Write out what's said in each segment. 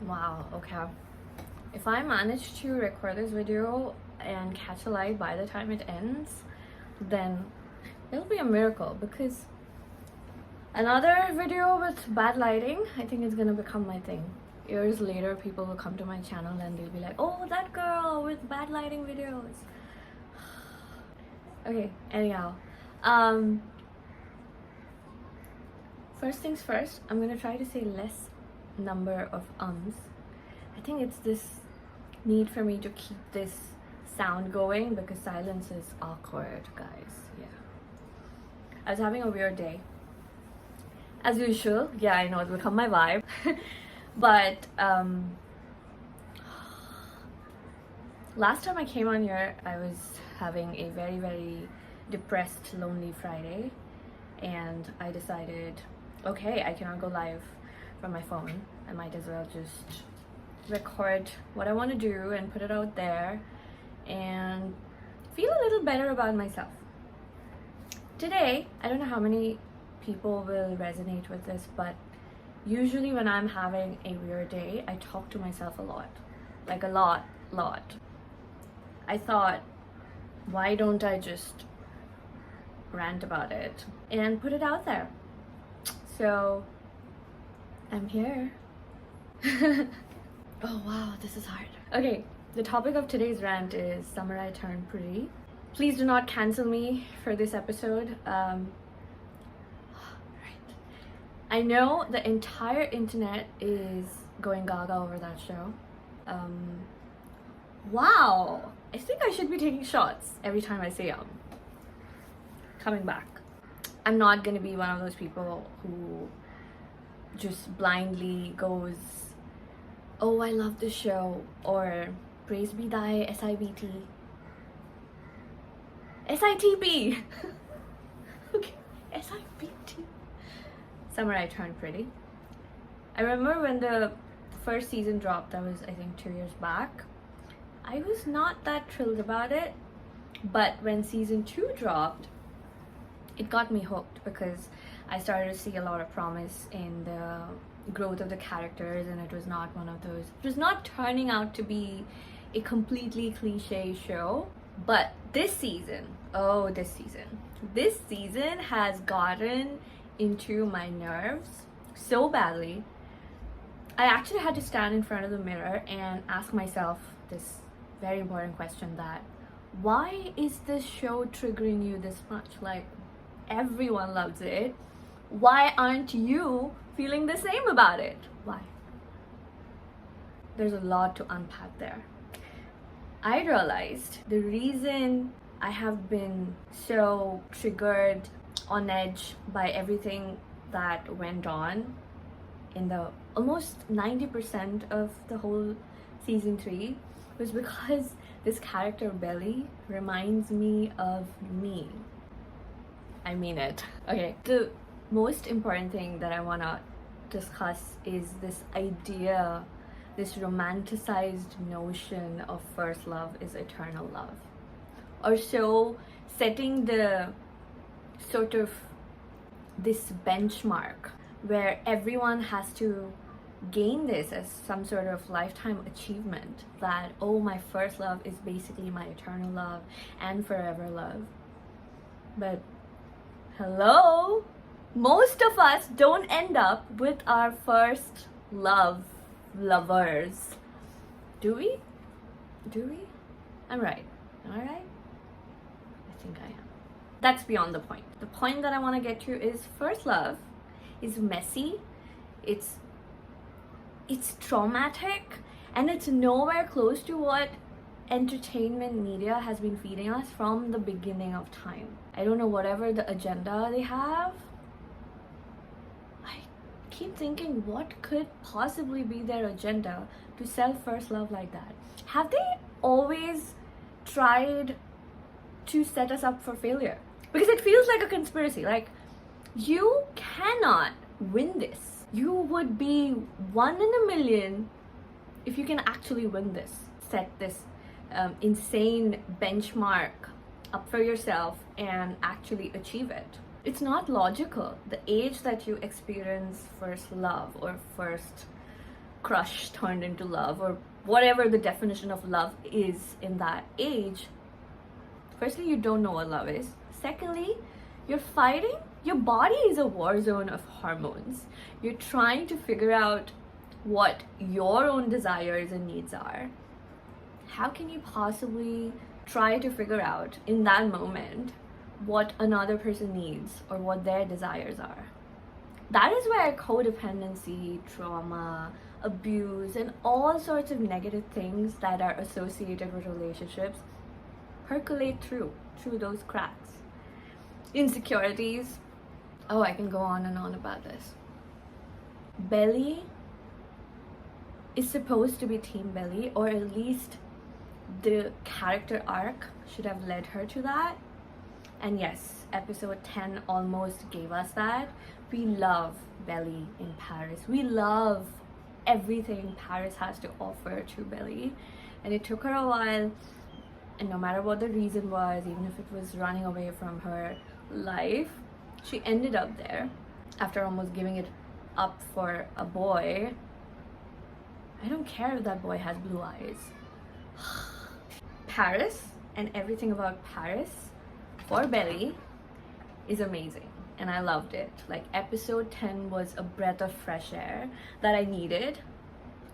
Wow, okay. If I manage to record this video and catch a light by the time it ends, then it'll be a miracle, because another video with bad lighting, I think it's gonna become my thing. Years later, people will come to my channel and they'll be like, oh, that girl with bad lighting videos. Okay, anyhow. First things first, I'm gonna try to say less number of ums. I think it's this need for me to keep this sound going because silence is awkward, guys. Yeah. I was having a weird day. As usual. Yeah, I know, it's become my vibe. But last time I came on here, I was having a very, very depressed, lonely Friday. And I decided, okay, I cannot go live from my phone. I might as well just record what I want to do and put it out there and feel a little better about myself. Today, I don't know how many people will resonate with this, but usually when I'm having a weird day, I talk to myself a lot. Like a lot. I thought, why don't I just rant about it and put it out there? So I'm here. Oh wow, this is hard. Okay, the topic of today's rant is Samurai Turned Pretty. Please do not cancel me for this episode. Right. I know the entire internet is going gaga over that show. Wow, I think I should be taking shots every time I say coming back. I'm not gonna be one of those people who just blindly goes, oh, I love this show, or praise be thy SIBT. SITP! Okay, SIBT. Samurai Turned Pretty. I remember when the first season dropped, that was I think 2 years back. I was not that thrilled about it, but when season 2 dropped, it got me hooked because I started to see a lot of promise in the growth of the characters, and it was not one of those, it was not turning out to be a completely cliche show. But this season has gotten into my nerves so badly. I actually had to stand in front of the mirror and ask myself this very important question, that why is this show triggering you this much? Like, everyone loves it. Why aren't you feeling the same about it? Why? There's a lot to unpack there. I realized the reason I have been so triggered, on edge by everything that went on in the almost 90% of the whole season 3 was because this character Belly reminds me of me. I mean it. Okay, the most important thing that I want to discuss is this idea, this romanticized notion of first love is eternal love. Or so, setting the sort of this benchmark where everyone has to gain this as some sort of lifetime achievement, that, oh, my first love is basically my eternal love and forever love. But hello, most of us don't end up with our first lovers. Do we? I'm right. Am I right? I think I am. That's beyond the point. The point that I want to get to is first love is messy, it's traumatic, and it's nowhere close to what entertainment media has been feeding us from the beginning of time. I don't know, whatever the agenda they have, I keep thinking, what could possibly be their agenda to sell first love like that? Have they always tried to set us up for failure? Because it feels like a conspiracy. Like, you cannot win this. You would be 1 in a million if you can actually win this. Set this insane benchmark up for yourself and actually achieve it. It's not logical. The age that you experience first love or first crush turned into love, or whatever the definition of love is in that age. Firstly, you don't know what love is. Secondly, you're fighting. Your body is a war zone of hormones. You're trying to figure out what your own desires and needs are. How can you possibly try to figure out in that moment what another person needs or what their desires are? That is where codependency, trauma, abuse, and all sorts of negative things that are associated with relationships percolate through those cracks. Insecurities. Oh, I can go on and on about this. Belly is supposed to be Team Belly, or at least the character arc should have led her to that. And yes, episode 10 almost gave us that. We love Belly in Paris. We love everything Paris has to offer to Belly. And it took her a while, and no matter what the reason was, even if it was running away from her life, she ended up there after almost giving it up for a boy. I don't care if that boy has blue eyes. Paris and everything about Paris for Belly is amazing, and I loved it. Like, episode 10 was a breath of fresh air that I needed,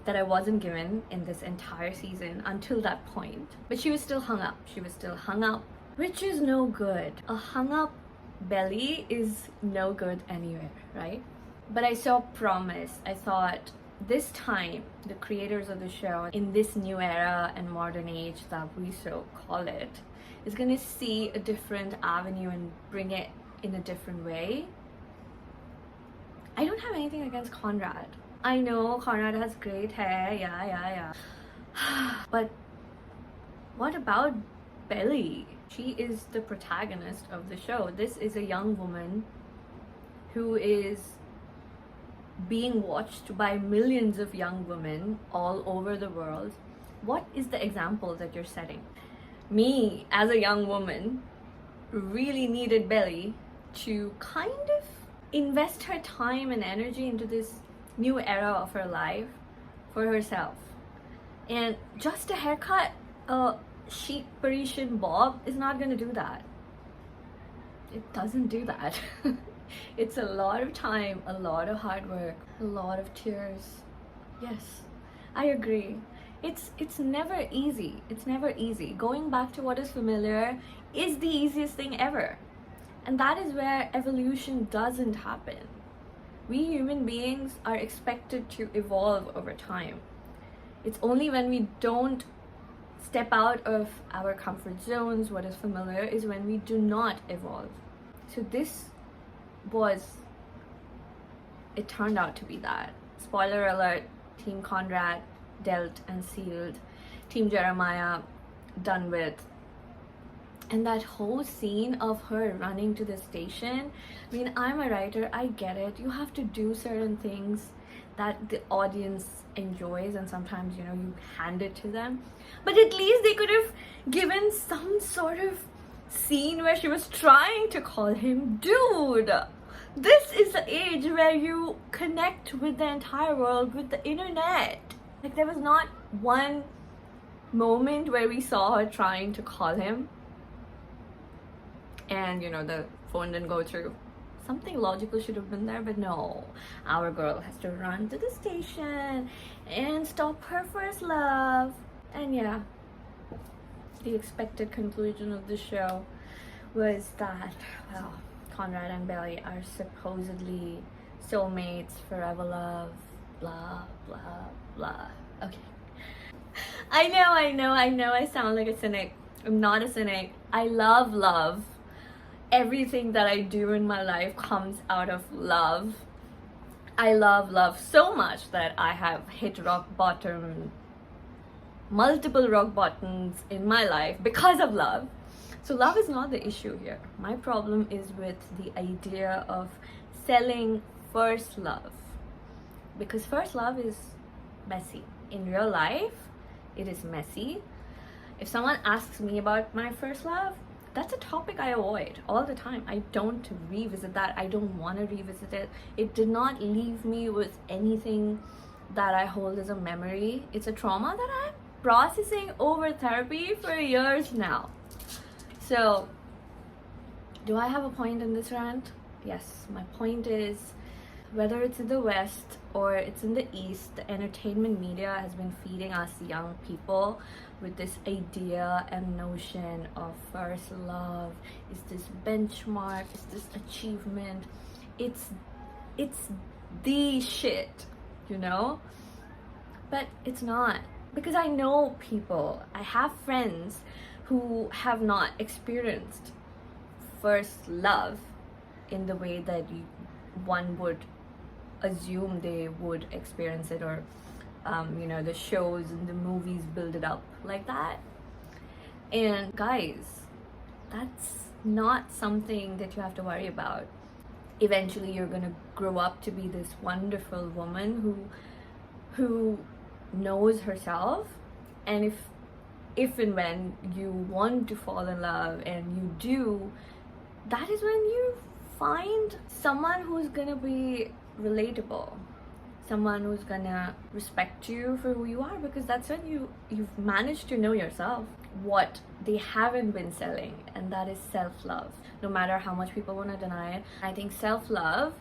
that I wasn't given in this entire season until that point. But she was still hung up. She was still hung up, which is no good. A hung up Belly is no good anywhere, right? But I saw promise. I thought, this time, the creators of the show, in this new era and modern age that we so call it, is gonna see a different avenue and bring it in a different way. I don't have anything against Conrad. I know Conrad has great hair, yeah. But what about Belly? She is the protagonist of the show. This is a young woman who is being watched by millions of young women all over the world. What is the example that you're setting? Me, as a young woman, really needed Belly to kind of invest her time and energy into this new era of her life for herself. And just a haircut, a chic Parisian bob is not going to do that. It doesn't do that. It's a lot of time, a lot of hard work, a lot of tears. Yes, I agree. It's never easy. It's never easy. Going back to what is familiar is the easiest thing ever. And that is where evolution doesn't happen. We human beings are expected to evolve over time. It's only when we don't step out of our comfort zones, what is familiar, is when we do not evolve. So this it turned out to be that. Spoiler alert, Team Conrad dealt and sealed. Team Jeremiah done with. And that whole scene of her running to the station, I mean, I'm a writer, I get it. You have to do certain things that the audience enjoys, and sometimes, you know, you hand it to them. But at least they could have given some sort of scene where she was trying to call him dude. This is the age where you connect with the entire world with the internet. Like, there was not one moment where we saw her trying to call him and, you know, the phone didn't go through. Something logical should have been there, but no. Our girl has to run to the station and stop her first love. And yeah, the expected conclusion of the show was that, well, Conrad and Belly are supposedly soulmates, forever love, blah, blah, blah. Okay. I know, I sound like a cynic. I'm not a cynic. I love love. Everything that I do in my life comes out of love. I love love so much that I have hit rock bottom, multiple rock bottoms in my life because of love. So love is not the issue here. My problem is with the idea of selling first love. Because first love is messy. In real life, it is messy. If someone asks me about my first love, that's a topic I avoid all the time. I don't revisit that. I don't want to revisit it. It did not leave me with anything that I hold as a memory. It's a trauma that I'm processing over therapy for years now. So, do I have a point in this rant? Yes, my point is, whether it's in the West or it's in the East, the entertainment media has been feeding us young people with this idea and notion of first love is this benchmark, is this achievement. It's the shit, you know? But it's not. Because I know people, I have friends who have not experienced first love in the way that one would assume they would experience it, or the shows and the movies build it up like that. And guys, that's not something that you have to worry about. Eventually you're gonna grow up to be this wonderful woman who knows herself, and if and when you want to fall in love, and you do, that is when you find someone who's gonna be relatable, someone who's gonna respect you for who you are, because that's when you've managed to know yourself, what they haven't been selling, and that is self-love. No matter how much people want to deny it, I think self-love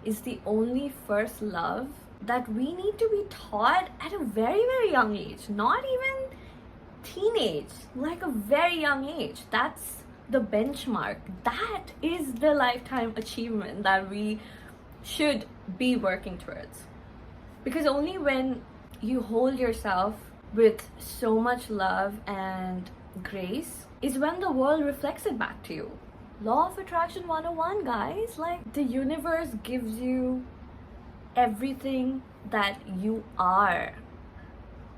is the only first love that we need to be taught at a very, very young age. Not even teenage, like a very young age. That's the benchmark. That is the lifetime achievement that we should be working towards. Because only when you hold yourself with so much love and grace is when the world reflects it back to you. Law of Attraction 101, guys. Like, the universe gives you everything that you are.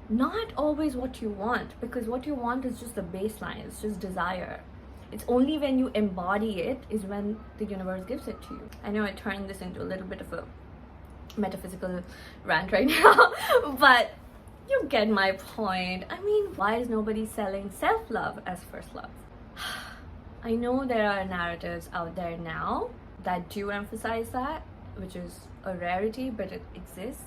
Not always what you want, because what you want is just the baseline, it's just desire. It's only when you embody it is when the universe gives it to you. I know I turned this into a little bit of a metaphysical rant right now, but you get my point. I mean, why is nobody selling self-love as first love? I know there are narratives out there now that do emphasize that, which is a rarity, but it exists.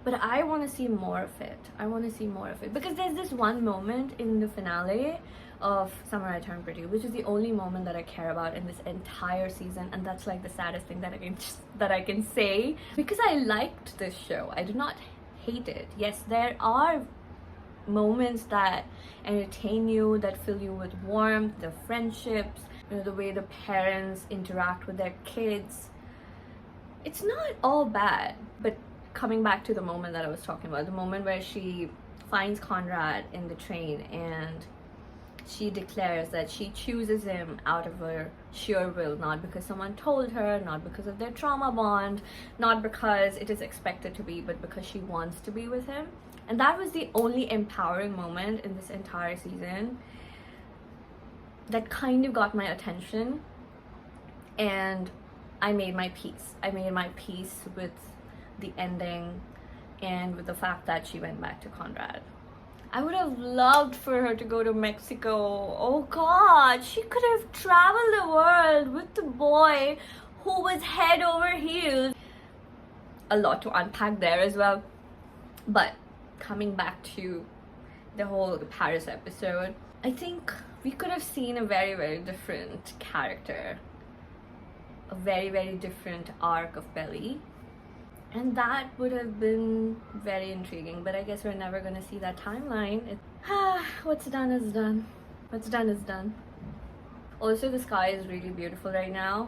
But I want to see more of it. I want to see more of it, because there's this one moment in the finale of Summer I Turned Pretty, which is the only moment that I care about in this entire season, and that's like the saddest thing that I can say, because I liked this show. I do not hate it. Yes, there are moments that entertain you, that fill you with warmth, the friendships, the way the parents interact with their kids. It's not all bad. But coming back to the moment that I was talking about, the moment where she finds Conrad in the train and she declares that she chooses him out of her sheer will, not because someone told her, not because of their trauma bond, not because it is expected to be, but because she wants to be with him. And that was the only empowering moment in this entire season that kind of got my attention, and I made my peace. I made my peace with the ending and with the fact that she went back to Conrad. I would have loved for her to go to Mexico. Oh God, she could have traveled the world with the boy who was head over heels. A lot to unpack there as well. But coming back to the whole Paris episode, I think we could have seen a very, very different character, a very, very different arc of Belly, and that would have been very intriguing. But I guess we're never gonna see that timeline. What's done is done. What's done is done. Also, the sky is really beautiful right now.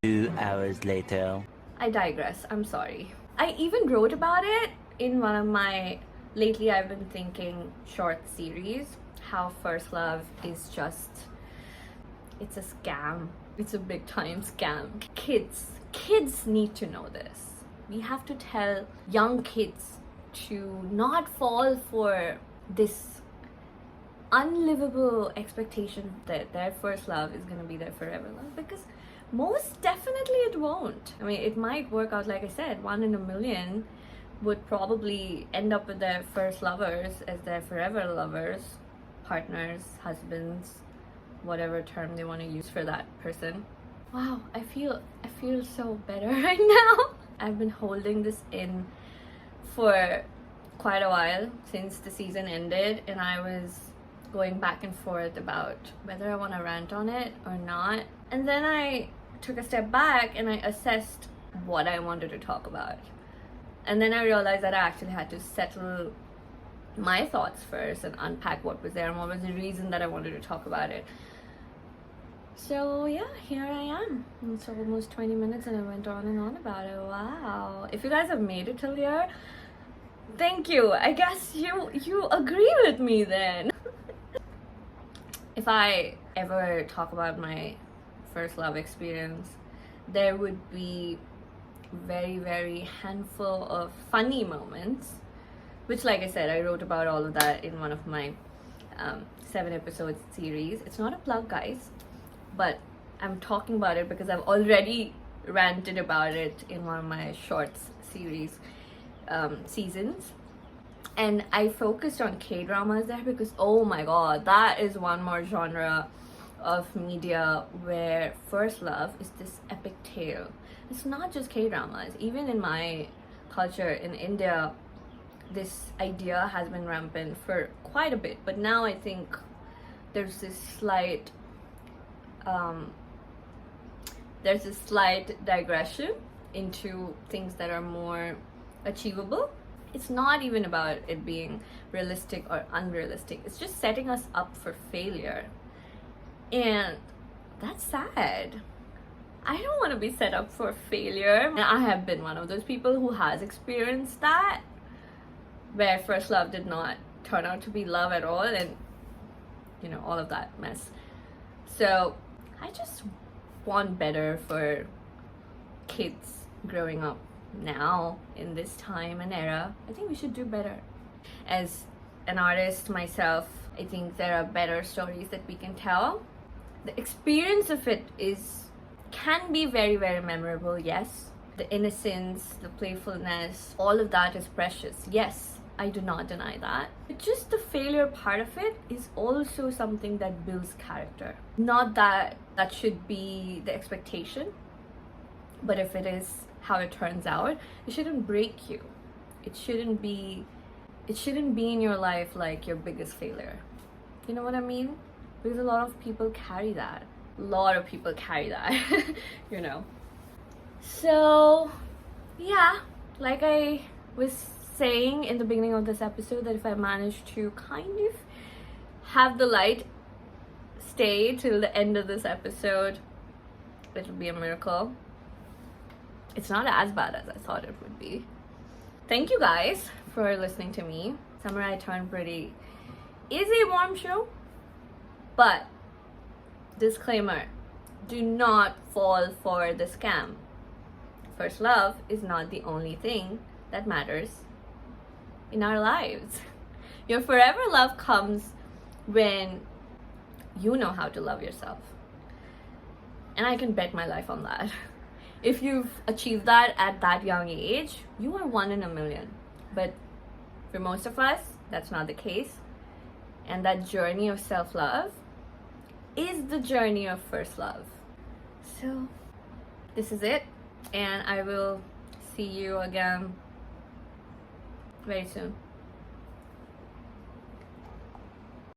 2 hours later. I digress, I'm sorry. I even wrote about it in one of my lately I've been thinking short series, how first love is just, it's a scam. It's a big time scam. Kids need to know this. We have to tell young kids to not fall for this unlivable expectation that their first love is going to be their forever love, because most definitely it won't. I mean, it might work out, like I said, 1 in a million would probably end up with their first lovers as their forever lovers, partners, husbands, whatever term they want to use for that person. Wow, I feel so better right now. I've been holding this in for quite a while since the season ended, and I was going back and forth about whether I want to rant on it or not. And then I took a step back and I assessed what I wanted to talk about. And then I realized that I actually had to settle my thoughts first and unpack what was there and what was the reason that I wanted to talk about it. So yeah, here I am. It's almost 20 minutes and I went on and on about it. Wow. If you guys have made it till here, thank you. I guess you agree with me then. If I ever talk about my first love experience, there would be very handful of funny moments, which, like I said, I wrote about all of that in one of my 7-episode series. It's not a plug, guys, but I'm talking about it because I've already ranted about it in one of my shorts series seasons. And I focused on K-dramas there because, oh my god, that is one more genre of media where first love is this epic tale. It's not just K-dramas. Even in my culture in India, this idea has been rampant for quite a bit. But now I think there's this slight digression into things that are more achievable. It's not even about it being realistic or unrealistic. It's just setting us up for failure. And that's sad. I don't want to be set up for failure. And I have been one of those people who has experienced that, where first love did not turn out to be love at all, and you know, all of that mess. So I just want better for kids growing up now in this time and era. I think we should do better. As an artist myself, I think there are better stories that we can tell. The experience of it can be very memorable, yes. The innocence, the playfulness, all of that is precious, yes. I do not deny that. But just the failure part of it is also something that builds character. Not that that should be the expectation, but if it is how it turns out, it shouldn't break you. It shouldn't be in your life like your biggest failure. You know what I mean? Because a lot of people carry that. You know. So yeah, like I was saying in the beginning of this episode, that if I manage to kind of have the light stay till the end of this episode, it'll be a miracle. It's not as bad as I thought it would be. Thank you guys for listening to me. Summer I Turned Pretty is a warm show, but disclaimer, do not fall for the scam. First love is not the only thing that matters in our lives. Your forever love comes when you know how to love yourself. And I can bet my life on that. If you've achieved that at that young age, you are 1 in a million. But for most of us, that's not the case. And that journey of self-love is the journey of first love. So this is it, and I will see you again very soon.